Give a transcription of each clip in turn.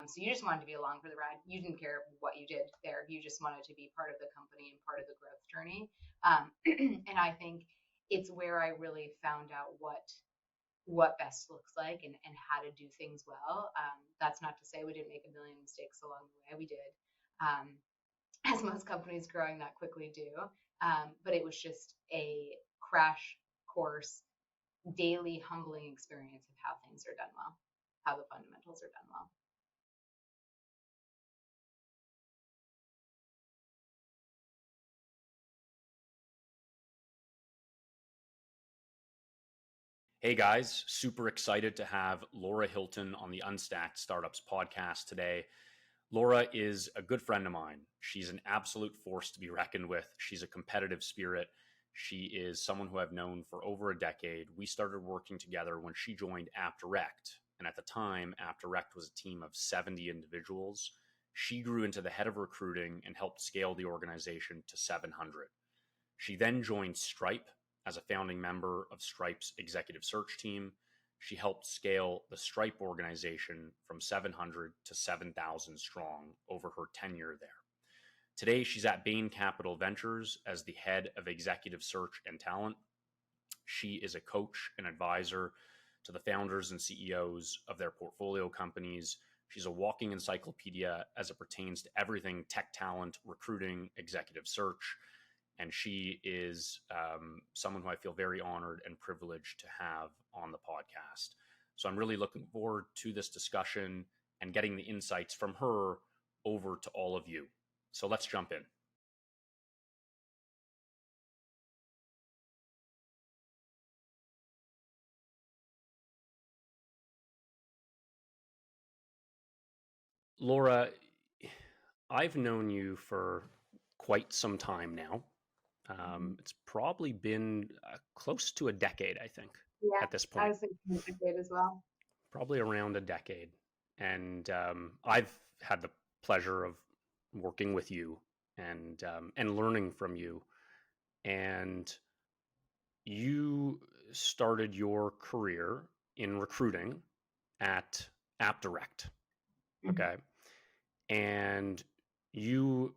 So you just wanted to be along for the ride. You didn't care what you did there. You just wanted to be part of the company and part of the growth journey. And I think it's where I really found out what best looks like and how to do things well. That's not to say we didn't make a million mistakes along the way. We did, as most companies growing that quickly do. But it was just a crash course, daily humbling experience of how things are done well, how the fundamentals are done well. Hey guys, super excited to have Laura Hilton on the Unstacked Startups podcast today. Laura is a good friend of mine. She's an absolute force to be reckoned with. She's a competitive spirit. She is someone who I've known for over a decade. We started working together when she joined AppDirect. And at the time, AppDirect was a team of 70 individuals. She grew into the head of recruiting and helped scale the organization to 700. She then joined Stripe as a founding member of Stripe's executive search team. She helped scale the Stripe organization from 700 to 7,000 strong over her tenure there. Today, she's at Bain Capital Ventures as the head of executive search and talent. She is a coach and advisor to the founders and CEOs of their portfolio companies. She's a walking encyclopedia as it pertains to everything tech talent, recruiting, executive search. And she is someone who I feel very honored and privileged to have on the podcast. So I'm really looking forward to this discussion and getting the insights from her over to all of you. So let's jump in. Laura, I've known you for quite some time now. It's probably been close to a decade, I think, Yeah, at this I point. was thinking a decade as well. Probably around a decade. And I've had the pleasure of working with you and learning from you. And you started your career in recruiting at AppDirect, okay? And you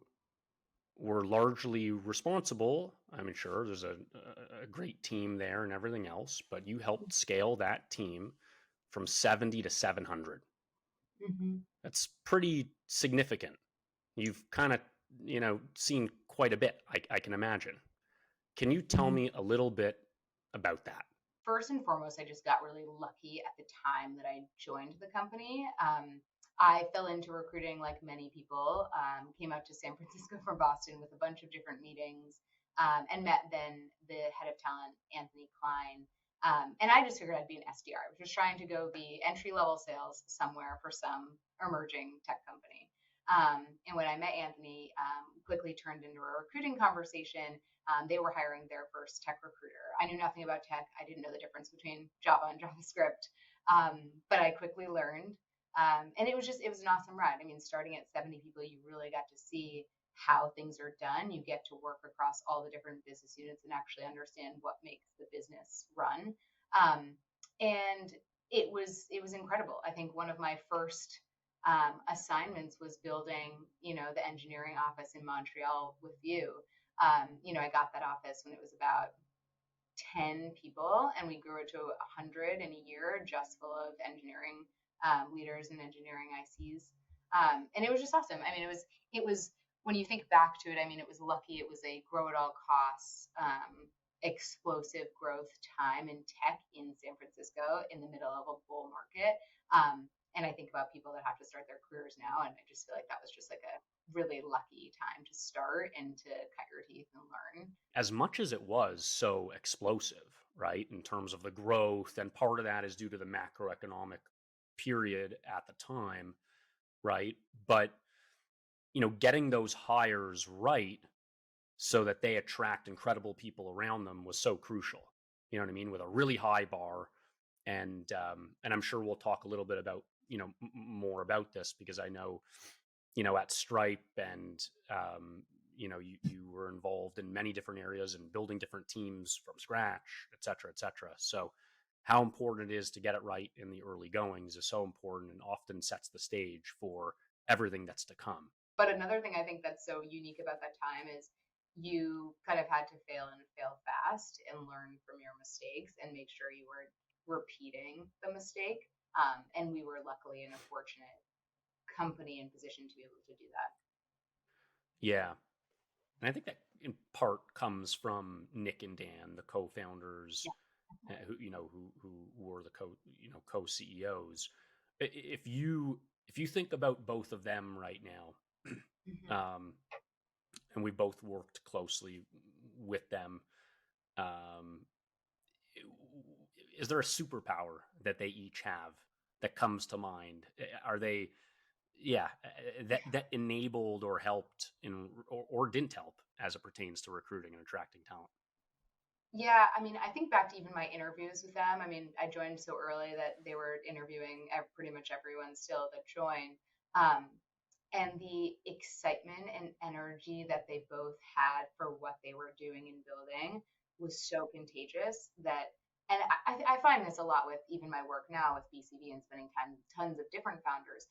were largely responsible. I'm sure there's a great team there and everything else, but you helped scale that team from 70 to 700. Mm-hmm. That's pretty significant. You've kind of, seen quite a bit, I can imagine. Can you tell Mm-hmm. me a little bit about that? First and foremost, I just got really lucky at the time that I joined the company. I fell into recruiting like many people, came out to San Francisco from Boston with a bunch of different meetings, and met then the head of talent, Anthony Klein. And I just figured I'd be an SDR. I was just trying to go be entry level sales somewhere for some emerging tech company. And when I met Anthony, quickly turned into a recruiting conversation. They were hiring their first tech recruiter. I knew nothing about tech. I didn't know the difference between Java and JavaScript, but I quickly learned. And it was an awesome ride. I mean, starting at 70 people, you really got to see how things are done. You get to work across all the different business units and actually understand what makes the business run. And it was incredible. I think one of my first assignments was building, the engineering office in Montreal with you. I got that office when it was about 10 people, and we grew it to 100 in a year, just full of engineering leaders and engineering ICs. And it was just awesome. I mean, it was when you think back to it, I mean, it was lucky. It was a grow at all costs, explosive growth time in tech in San Francisco in the middle of a bull market. And I think about people that have to start their careers now, and I just feel like that was just like a really lucky time to start and to cut your teeth and learn. As much as it was so explosive, right, in terms of the growth, and part of that is due to the macroeconomic period at the time, right? But, getting those hires right so that they attract incredible people around them was so crucial. You know what I mean? With a really high bar, and I'm sure we'll talk a little bit about more about this, because I know at Stripe and you were involved in many different areas and building different teams from scratch, et cetera, et cetera. So how important it is to get it right in the early goings is so important and often sets the stage for everything that's to come. But another thing I think that's so unique about that time is you kind of had to fail and fail fast and learn from your mistakes and make sure you were repeating the mistake. And we were luckily in a fortunate company and position to be able to do that. Yeah. And I think that in part comes from Nick and Dan, the co-founders, Yeah. who were the co-CEOs. If you think about both of them right now, Mm-hmm. and we both worked closely with them, um, is there a superpower that they each have that comes to mind? Are they, yeah, that enabled or helped or didn't help as it pertains to recruiting and attracting talent? Yeah, I mean, I think back to even my interviews with them. I mean, I joined so early that they were interviewing pretty much everyone still that joined. Um, and the excitement and energy that they both had for what they were doing and building was so contagious that, and I find this a lot with even my work now with BCV and spending time with tons of different founders.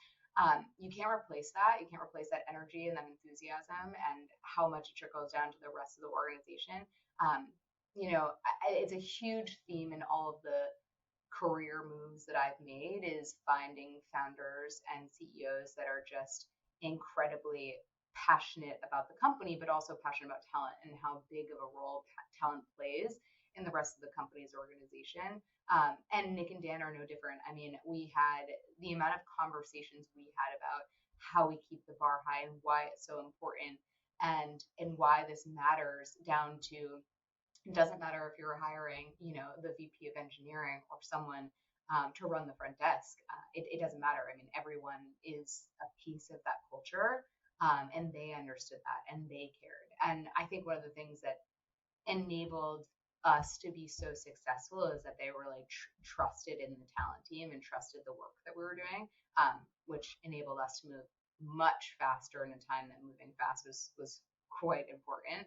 You can't replace that. You can't replace that energy and that enthusiasm and how much it trickles down to the rest of the organization. Um, it's a huge theme in all of the career moves that I've made is finding founders and CEOs that are just incredibly passionate about the company, but also passionate about talent and how big of a role talent plays in the rest of the company's organization. And Nick and Dan are no different. I mean, we had the amount of conversations we had about how we keep the bar high and why it's so important and why this matters down to it doesn't matter if you're hiring, the VP of engineering or someone to run the front desk. It doesn't matter. I mean, everyone is a piece of that culture, and they understood that and they cared. And I think one of the things that enabled us to be so successful is that they were like trusted in the talent team and trusted the work that we were doing, which enabled us to move much faster in a time that moving fast was quite important.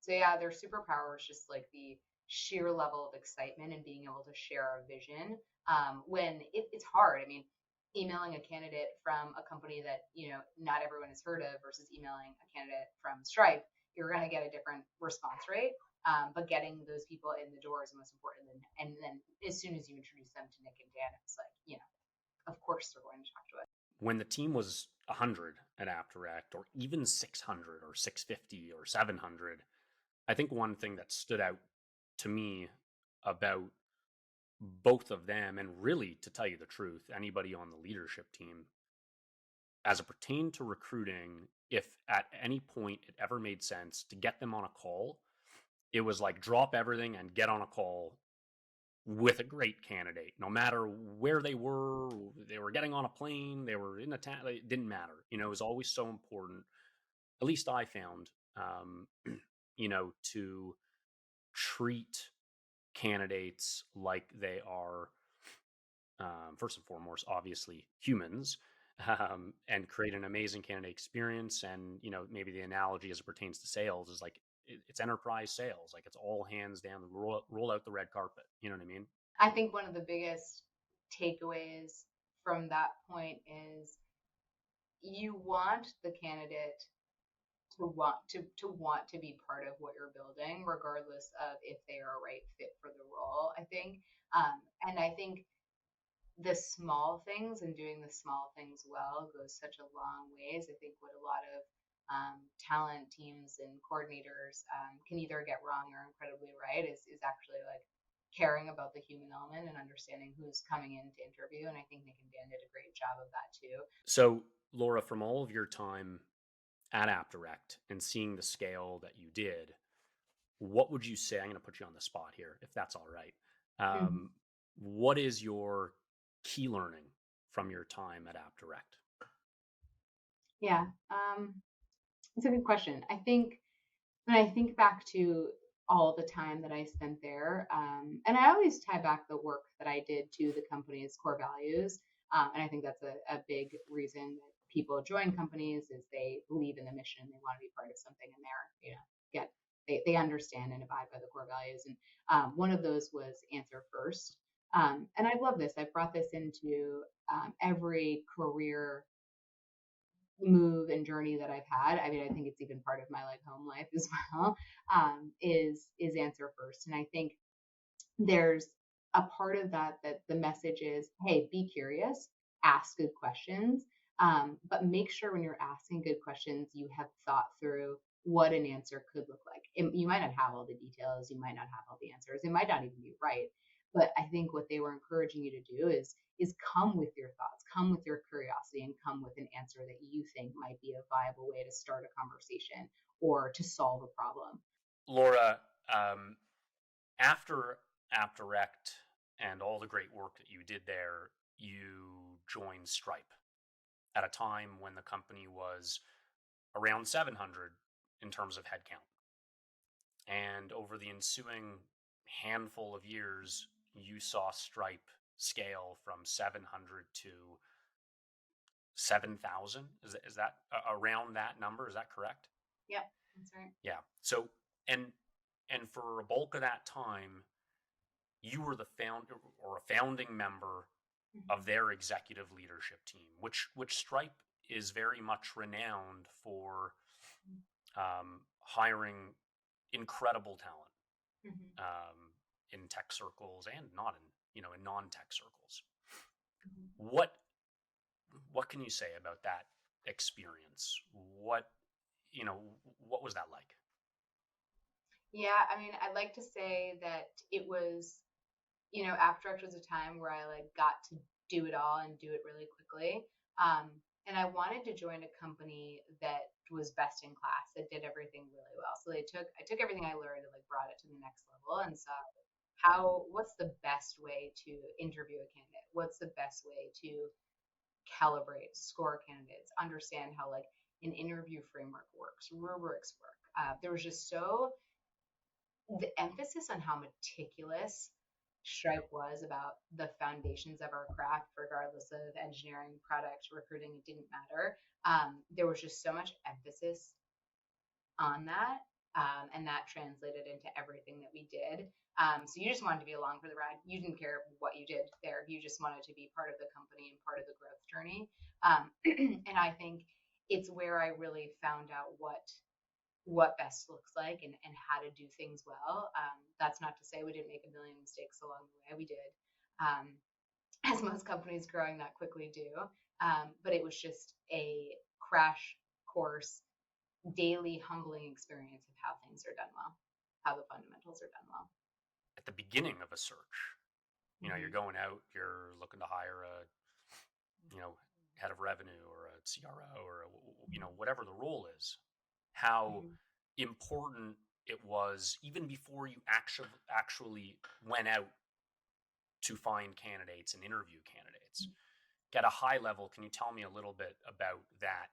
So yeah, their superpower is just like the sheer level of excitement and being able to share a vision when it's hard. I mean, emailing a candidate from a company that not everyone has heard of versus emailing a candidate from Stripe, you're going to get a different response rate. But getting those people in the door is the most important. And then as soon as you introduce them to Nick and Dan, it's like, of course they're going to talk to us. When the team was 100 at AppDirect, or even 600 or 650 or 700, I think one thing that stood out to me about both of them, and really, to tell you the truth, anybody on the leadership team, as it pertained to recruiting, if at any point it ever made sense to get them on a call, it was like drop everything and get on a call with a great candidate. No matter where they were getting on a plane, they were in the town, it didn't matter. It was always so important, at least I found, to treat candidates like they are, first and foremost, obviously humans, and create an amazing candidate experience. And, maybe the analogy as it pertains to sales is like, it's enterprise sales. Like it's all hands down, roll out the red carpet. You know what I mean? I think one of the biggest takeaways from that point is you want the candidate to want to be part of what you're building, regardless of if they are a right fit for the role. I think, and I think the small things and doing the small things well goes such a long ways. I think what a lot of talent teams and coordinators can either get wrong or incredibly right is actually like caring about the human element and understanding who's coming in to interview. And I think Nick and Dan did a great job of that too. So, Laura, from all of your time at AppDirect and seeing the scale that you did, what would you say? I'm going to put you on the spot here, if that's all right. Mm-hmm. What is your key learning from your time at AppDirect? Yeah, it's a good question. I think when I think back to all the time that I spent there, and I always tie back the work that I did to the company's core values. And I think that's a big reason that people join companies is they believe in the mission and they want to be part of something and they understand and abide by the core values. And one of those was answer first. And I love this. I've brought this into every career move and journey that I've had. I mean, I think it's even part of my like home life as well. Is answer first, and I think there's a part of that that the message is, hey, be curious, ask good questions, but make sure when you're asking good questions, you have thought through what an answer could look like. You might not have all the details, you might not have all the answers, it might not even be right. But I think what they were encouraging you to do is come with your thoughts, come with your curiosity, and come with an answer that you think might be a viable way to start a conversation or to solve a problem. Laura, after AppDirect and all the great work that you did there, you joined Stripe at a time when the company was around 700 in terms of headcount. And over the ensuing handful of years, you saw Stripe scale from 700 to 7,000. Is that around that number? Is that correct? Yeah, that's right. Yeah. So, and for a bulk of that time, you were the founder or a founding member of their executive leadership team, which Stripe is very much renowned for hiring incredible talent Mm-hmm. in tech circles and not in non-tech circles. Mm-hmm. What can you say about that experience? What what was that like? Yeah, I mean, I'd like to say that it was, AppDirect was a time where I like got to do it all and do it really quickly. Um, and I wanted to join a company that was best in class, that did everything really well. So I took everything I learned and like brought it to the next level and saw what's the best way to interview a candidate? What's the best way to calibrate, score candidates, understand how like an interview framework works, rubrics work. There was just the emphasis on how meticulous Stripe was about the foundations of our craft, regardless of engineering, product, recruiting, it didn't matter. There was just so much emphasis on that. And that translated into everything that we did. So you just wanted to be along for the ride. You didn't care what you did there. You just wanted to be part of the company and part of the growth journey. And I think it's where I really found out what best looks like and how to do things well. That's not to say we didn't make a million mistakes along the way. We did, as most companies growing that quickly do. But it was just a crash course, daily humbling experience of how things are done well, how the fundamentals are done well. At the beginning of a search, Mm-hmm. you're going out, you're looking to hire a head of revenue or a CRO or whatever the role is, how Mm-hmm. important it was even before you actually went out to find candidates and interview candidates. At a high level, can you tell me a little bit about that,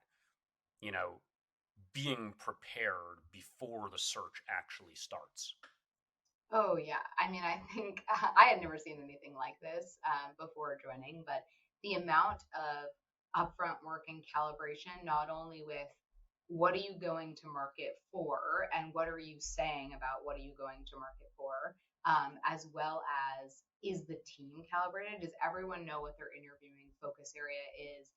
being prepared before the search actually starts? Oh yeah, I mean, I think I had never seen anything like this before joining, but the amount of upfront work and calibration, not only with what are you going to market for and what are you saying about what are you going to market for, as well as is the team calibrated? Does everyone know what their interviewing focus area is?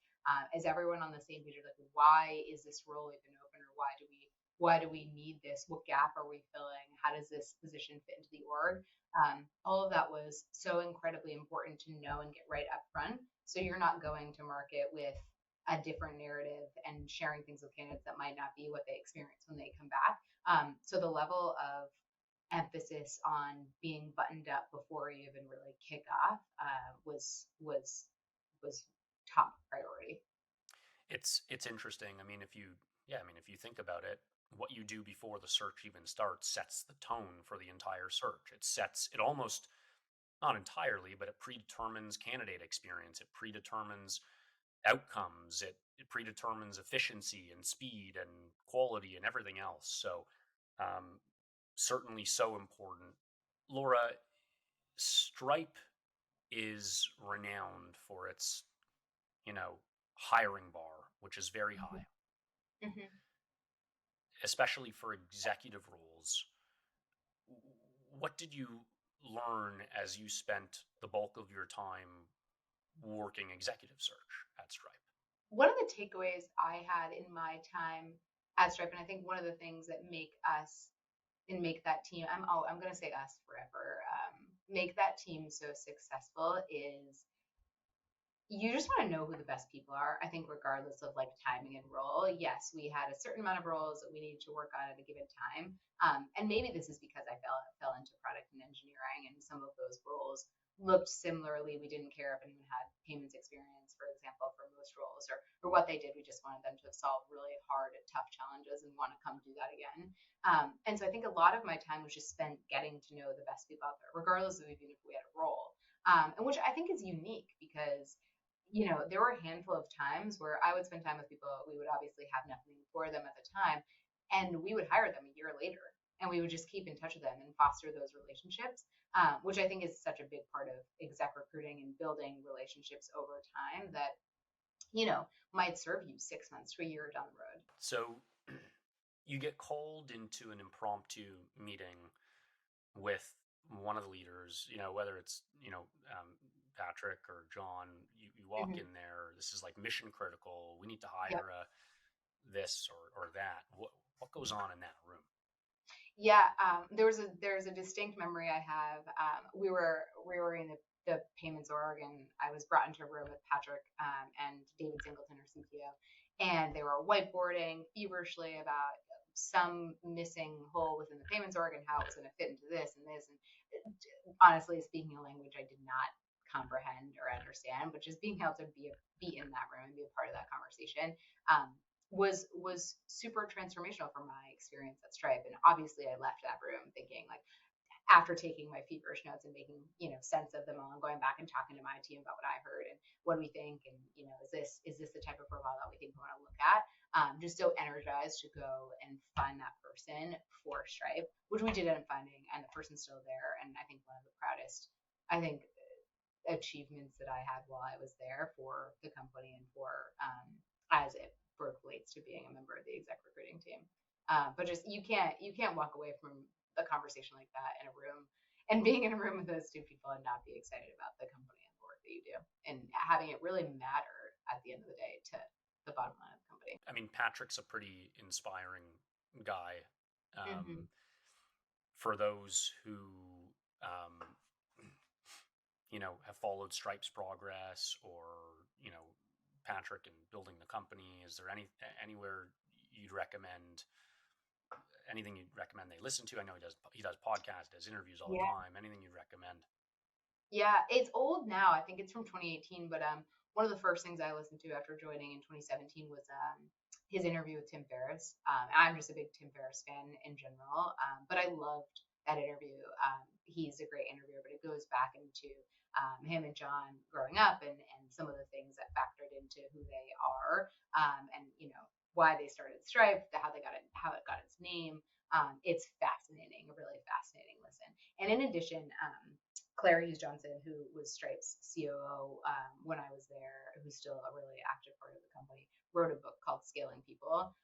Is everyone on the same page? Like, why is this role even open, or why do we need this? What gap are we filling? How does this position fit into the org? All of that was so incredibly important to know and get right up front. So you're not going to market with a different narrative and sharing things with candidates that might not be what they experience when they come back. So the level of emphasis on being buttoned up before you even really kick off was top priority. It's interesting. If you think about it, what you do before the search even starts sets the tone for the entire search. It almost, not entirely, but it predetermines candidate experience. It predetermines outcomes. It predetermines efficiency and speed and quality and everything else. So certainly so important. Laura, Stripe is renowned for its, hiring bar, which is very Mm-hmm. high, Mm-hmm. especially for executive roles. What did you learn as you spent the bulk of your time working executive search at Stripe? One of the takeaways I had in my time at Stripe, and I think one of the things that make us and make that team, I'm going to say us forever, make that team so successful is you just want to know who the best people are. I think regardless of like timing and role, yes, we had a certain amount of roles that we needed to work on at a given time. And maybe this is because I fell into product and engineering, and some of those roles looked similarly. We didn't care if anyone had payments experience, for example, for most roles, or what they did. We just wanted them to solve really hard and tough challenges and want to come do that again. And so I think a lot of my time was just spent getting to know the best people out there, regardless of even if we had a role. And which I think is unique because there were a handful of times where I would spend time with people. We would obviously have nothing for them at the time, and we would hire them a year later, and we would just keep in touch with them and foster those relationships, which I think is such a big part of exec recruiting and building relationships over time that might serve you 6 months to a year down the road. So you get called into an impromptu meeting with one of the leaders, whether it's Patrick or John, you walk in there. This is like mission critical. We need to hire this or that. What goes on in that room? Yeah, there's a distinct memory I have. We were in the payments org, and I was brought into a room with Patrick and David Singleton, our CTO, and they were whiteboarding feverishly about some missing hole within the payments org and how it was going to fit into this and this. And honestly, speaking a language I did not comprehend or understand, but just being able to be in that room and be a part of that conversation was super transformational for my experience at Stripe. And obviously, I left that room thinking like, after taking my feverish notes and making sense of them all, and going back and talking to my team about what I heard and what do we think, and is this the type of profile that we think we want to look at? Just so energized to go and find that person for Stripe, which we did end up finding, and the person's still there. And I think one of the proudest, achievements that I had while I was there for the company and for as it relates to being a member of the exec recruiting team. But just you can't walk away from a conversation like that in a room and being in a room with those two people and not be excited about the company and the work that you do, and having it really matter at the end of the day to the bottom line of the company. I mean, Patrick's a pretty inspiring guy. For those who have followed Stripe's progress, or Patrick and building the company, is there anywhere you'd recommend? Anything you'd recommend they listen to? I know he does podcasts, does interviews all the time. Anything you'd recommend? Yeah, it's old now. I think it's from 2018, but one of the first things I listened to after joining in 2017 was his interview with Tim Ferriss. I'm just a big Tim Ferriss fan in general, but I loved that interview. He's a great interviewer, but it goes back into him and John growing up, and some of the things that factored into who they are, and why they started Stripe, how it got its name. It's fascinating, a really fascinating listen. And in addition, Claire Hughes Johnson, who was Stripe's COO when I was there, who's still a really active part of the company, wrote a book called Scaling People.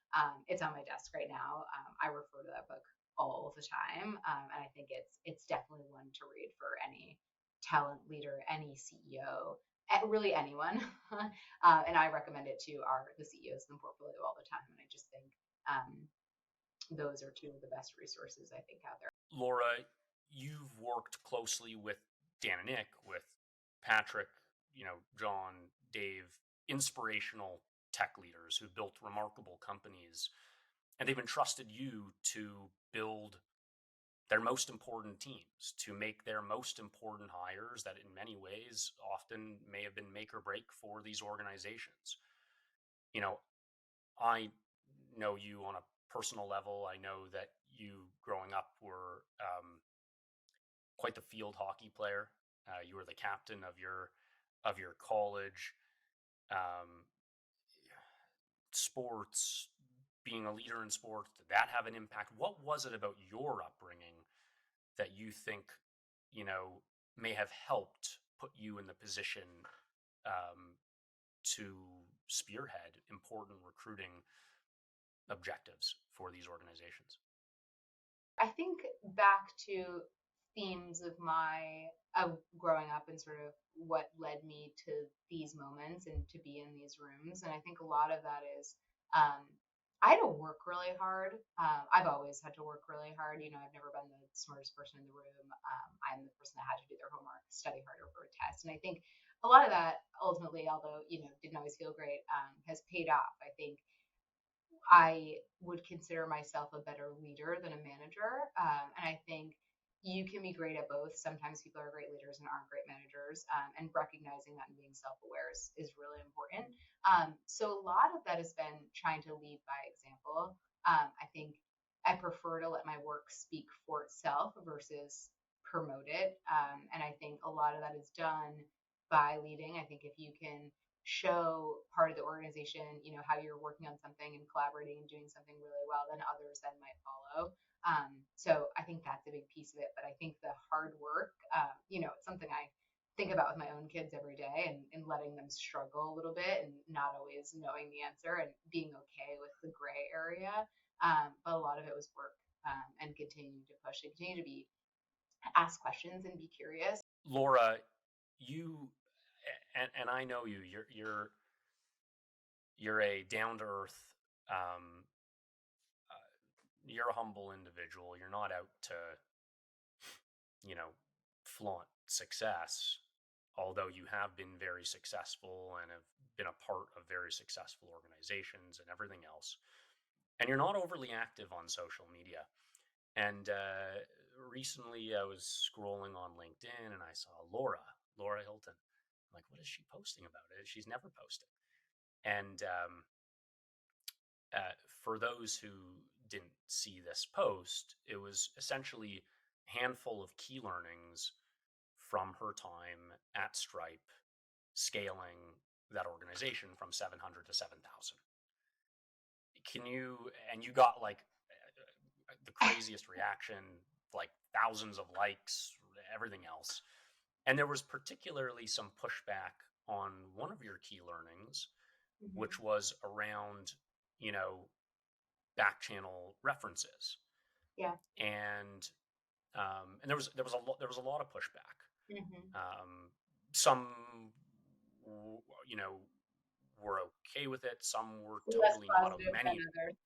It's on my desk right now. I refer to that book all the time, and I think it's definitely one to read for any talent leader, any CEO, really anyone. And I recommend it to the CEOs in the portfolio all the time. And I just think those are two of the best resources I think out there. Laura, you've worked closely with Dan and Nick, with Patrick, John, Dave, inspirational tech leaders who built remarkable companies, and they've entrusted you to build their most important teams, to make their most important hires that in many ways often may have been make or break for these organizations. I know you on a personal level. I know that you growing up were quite the field hockey player. You were the captain of your college. Sports, being a leader in sports, did that have an impact? What was it about your upbringing that you think, may have helped put you in the position to spearhead important recruiting objectives for these organizations? I think back to themes of growing up and sort of what led me to these moments and to be in these rooms. And I think a lot of that is I had to work really hard. I've always had to work really hard. I've never been the smartest person in the room. I'm the person that had to do their homework, study harder for a test. And I think a lot of that ultimately, although, didn't always feel great, has paid off. I think I would consider myself a better leader than a manager. And I think you can be great at both. Sometimes people are great leaders and aren't great managers. And recognizing that and being self-aware is really important. So a lot of that has been trying to lead by example. I think I prefer to let my work speak for itself versus promote it. And I think a lot of that is done by leading. I think if you can show part of the organization, how you're working on something and collaborating and doing something really well, then others then might follow. So I think that's a big piece of it. But I think the hard work, it's something I think about with my own kids every day, and letting them struggle a little bit and not always knowing the answer and being okay with the gray area. But a lot of it was work, and continuing to push and continue to ask questions and be curious. Laura, you and I know you. You're a down to earth. Um, you're a humble individual. You're not out to, flaunt success. Although you have been very successful and have been a part of very successful organizations and everything else, and you're not overly active on social media. And recently, I was scrolling on LinkedIn and I saw Laura Hilton. I'm like, what is she posting about it? She's never posted. And for those who didn't see this post, it was essentially a handful of key learnings from her time at Stripe, scaling that organization from 700 to 7,000. And you got like the craziest reaction, like thousands of likes, everything else. And there was particularly some pushback on one of your key learnings, Mm-hmm. which was around, Backchannel references. Yeah. And there was a lot of pushback. Mm-hmm. Some, were okay with it. Some were Less totally not. positive than others.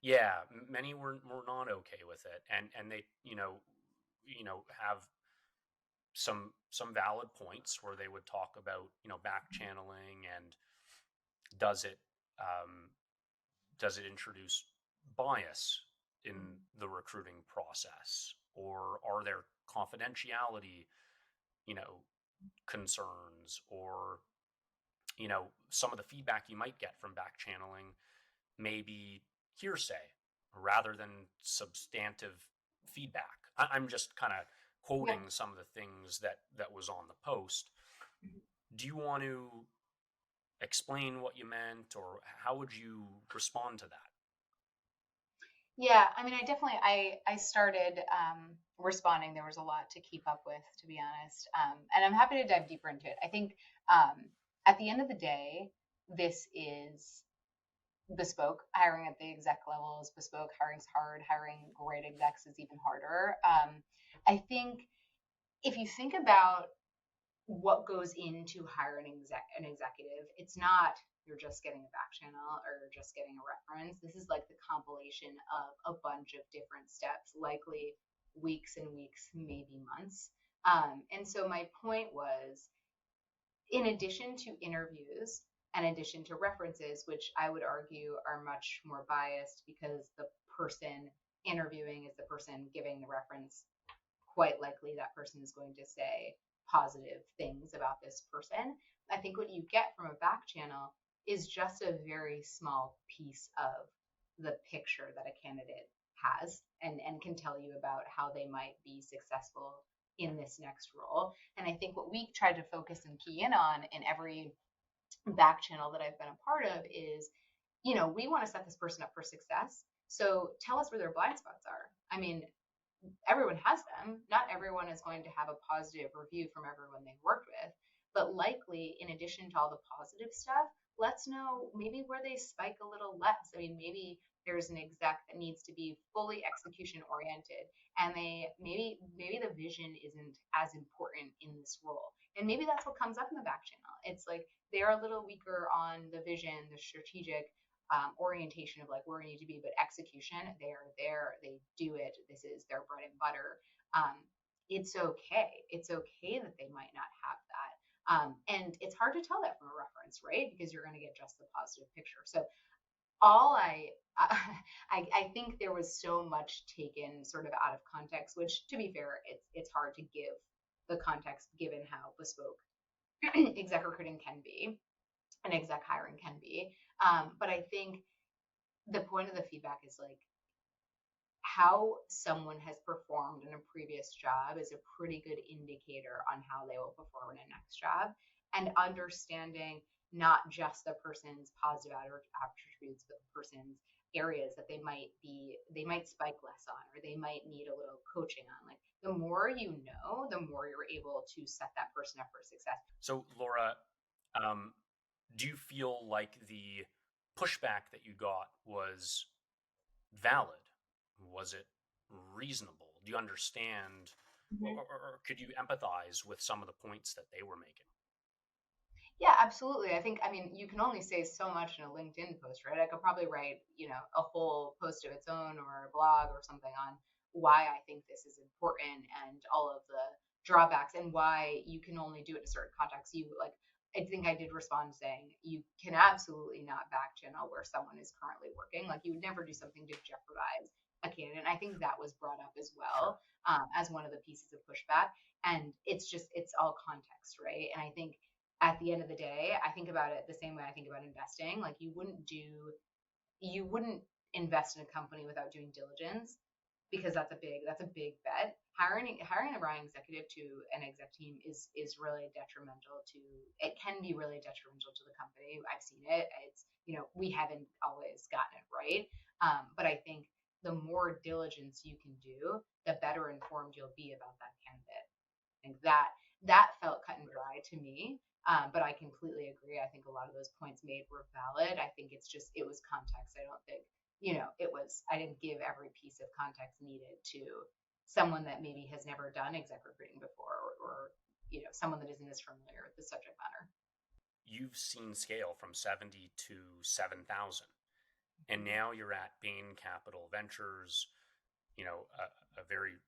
Yeah, many were not okay with it, and they have some valid points where they would talk about back channeling, and does it introduce bias in the recruiting process, or are there confidentiality concerns, or some of the feedback you might get from back channeling may be hearsay rather than substantive feedback. I'm just kind of quoting some of the things that was on the post. Do you want to explain what you meant, or how would you respond to that? Yeah, I mean, I started responding. There was a lot to keep up with, to be honest. And I'm happy to dive deeper into it. I think at the end of the day, this is bespoke. Hiring at the exec level is bespoke. Hiring's hard. Hiring great execs is even harder. I think if you think about what goes into hiring an executive, it's not you're just getting a back channel or you're just getting a reference. This is like the compilation of a bunch of different steps, likely weeks and weeks, maybe months. And so my point was, in addition to interviews, in addition to references, which I would argue are much more biased because the person interviewing is the person giving the reference, quite likely that person is going to say positive things about this person. I think what you get from a back channel is just a very small piece of the picture that a candidate has, and can tell you about how they might be successful in this next role. And I think what we try to focus and key in on in every back channel that I've been a part of is, we want to set this person up for success. So tell us where their blind spots are. I mean, everyone has them. Not everyone is going to have a positive review from everyone they've worked with, but likely in addition to all the positive stuff, let's know maybe where they spike a little less. I mean, maybe there's an exec that needs to be fully execution oriented, and they maybe the vision isn't as important in this role, and maybe that's what comes up in the back channel. It's like they're a little weaker on the vision, the strategic orientation of like where we need to be, but execution, they are there, they do it. This is their bread and butter. Um, it's okay. It's okay that they might not have that. And it's hard to tell that from a reference, right? Because you're going to get just the positive picture. So all I think there was so much taken sort of out of context, which to be fair, it's hard to give the context given how bespoke exec recruiting can be and exec hiring can be. But I think the point of the feedback is like how someone has performed in a previous job is a pretty good indicator on how they will perform in a next job. And understanding not just the person's positive attributes, but the person's areas that they might spike less on, or they might need a little coaching on. Like the more you know, the more you're able to set that person up for success. So, Laura, do you feel like the pushback that you got was valid? Was it reasonable? Do you understand, Mm-hmm. or could you empathize with some of the points that they were making? Yeah, absolutely. I mean, you can only say so much in a LinkedIn post, right? I could probably write, a whole post of its own or a blog or something on why I think this is important and all of the drawbacks and why you can only do it in a certain context. I think I did respond saying you can absolutely not back channel where someone is currently working. Like you would never do something to jeopardize a candidate. And I think that was brought up as Sure. well as one of the pieces of pushback. And it's all context, right? And I think at the end of the day, I think about it the same way I think about investing. Like you wouldn't invest in a company without doing diligence because that's a big bet. Hiring a wrong executive to an exec team is really detrimental to it can be really detrimental to the company. I've seen it. We haven't always gotten it right. But I think the more diligence you can do, the better informed you'll be about that candidate. I think that felt cut and dry to me. But I completely agree. I think a lot of those points made were valid. I think it was context. I don't think, I didn't give every piece of context needed to someone that maybe has never done exec recruiting before or someone that isn't as familiar with the subject matter. You've seen scale from 70 to 7,000, and now you're at Bain Capital Ventures, a very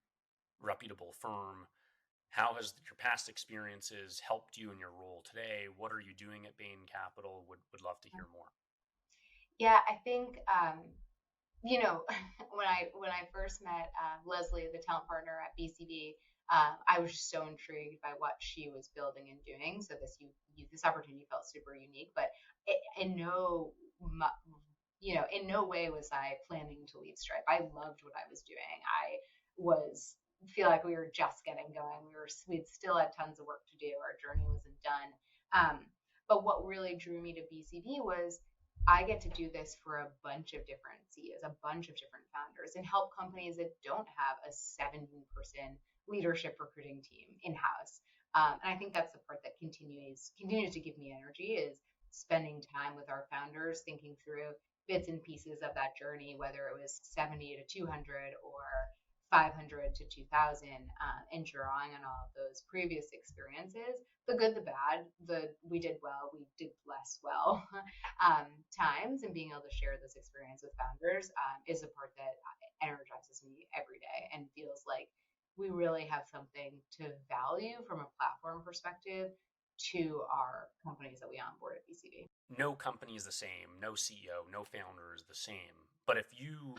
reputable firm. How has your past experiences helped you in your role today? What are you doing at Bain Capital? Would love to hear more. Yeah, I think when I first met Leslie, the talent partner at BCB, I was just so intrigued by what she was building and doing. So this opportunity felt super unique, but in no way was I planning to leave Stripe. I loved what I was doing. I was feel like we were just getting going. We'd still had tons of work to do. Our journey wasn't done. But what really drew me to BCB was I get to do this for a bunch of different CEOs, a bunch of different founders, and help companies that don't have a 7-person leadership recruiting team in house. And I think that's the part that continues to give me energy is spending time with our founders, thinking through bits and pieces of that journey, whether it was 70 to 200 or 500 to 2000, and drawing on all of those previous experiences, the good, the bad, the we did well, we did less well times, and being able to share this experience with founders is a part that energizes me every day and feels like we really have something to value from a platform perspective to our companies that we onboard at BCB. No company is the same, no CEO, no founder is the same. But if you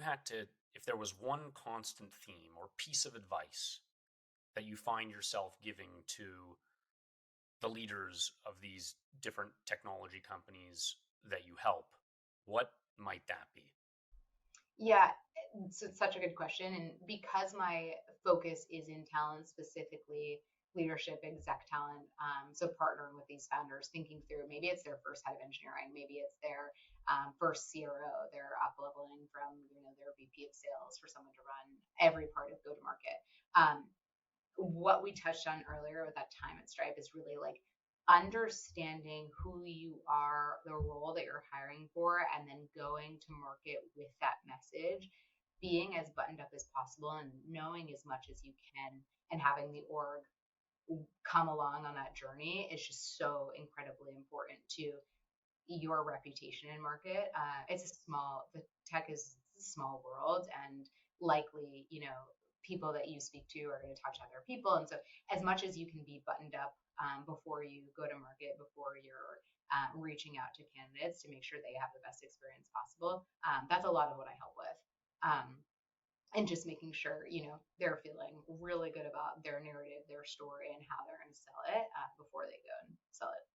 had to, if there was one constant theme or piece of advice that you find yourself giving to the leaders of these different technology companies that you help, what might that be? Yeah, it's such a good question. And because my focus is in talent, specifically leadership, exec talent, so partnering with these founders, thinking through maybe it's their first head of engineering, maybe it's their first CRO, they're up leveling from their VP of sales for someone to run every part of go to market. What we touched on earlier with that time at Stripe is really like understanding who you are, the role that you're hiring for, and then going to market with that message, being as buttoned up as possible and knowing as much as you can, and having the org come along on that journey is just so incredibly important to your reputation in market. The tech is a small world, and likely, people that you speak to are going to talk to other people. And so, as much as you can be buttoned up before you go to market, before you're reaching out to candidates to make sure they have the best experience possible, that's a lot of what I help with. And just making sure, they're feeling really good about their narrative, their story, and how they're going to sell it before they go and sell it.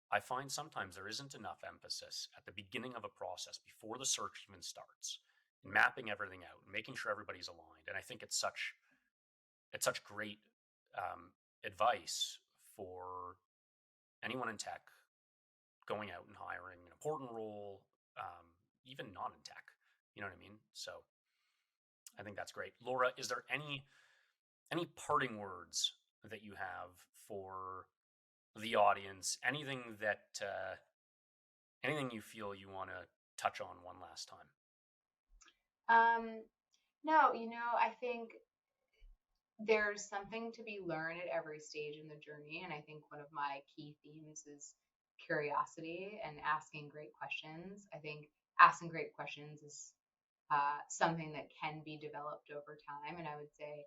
I find sometimes there isn't enough emphasis at the beginning of a process before the search even starts, in mapping everything out and making sure everybody's aligned. And I think it's such great advice for anyone in tech going out and hiring an important role, even not in tech. You know what I mean? So I think that's great. Laura, is there any parting words that you have for the audience? Anything you feel you want to touch on one last time? No, I think there's something to be learned at every stage in the journey. And I think one of my key themes is curiosity and asking great questions. I think asking great questions is something that can be developed over time. And I would say,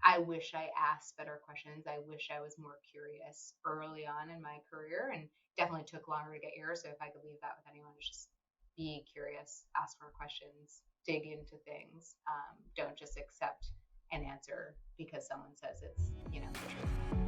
I wish I asked better questions. I wish I was more curious early on in my career, and definitely took longer to get here. So if I could leave that with anyone, it's just be curious, ask more questions, dig into things. Don't just accept an answer because someone says it's, the truth.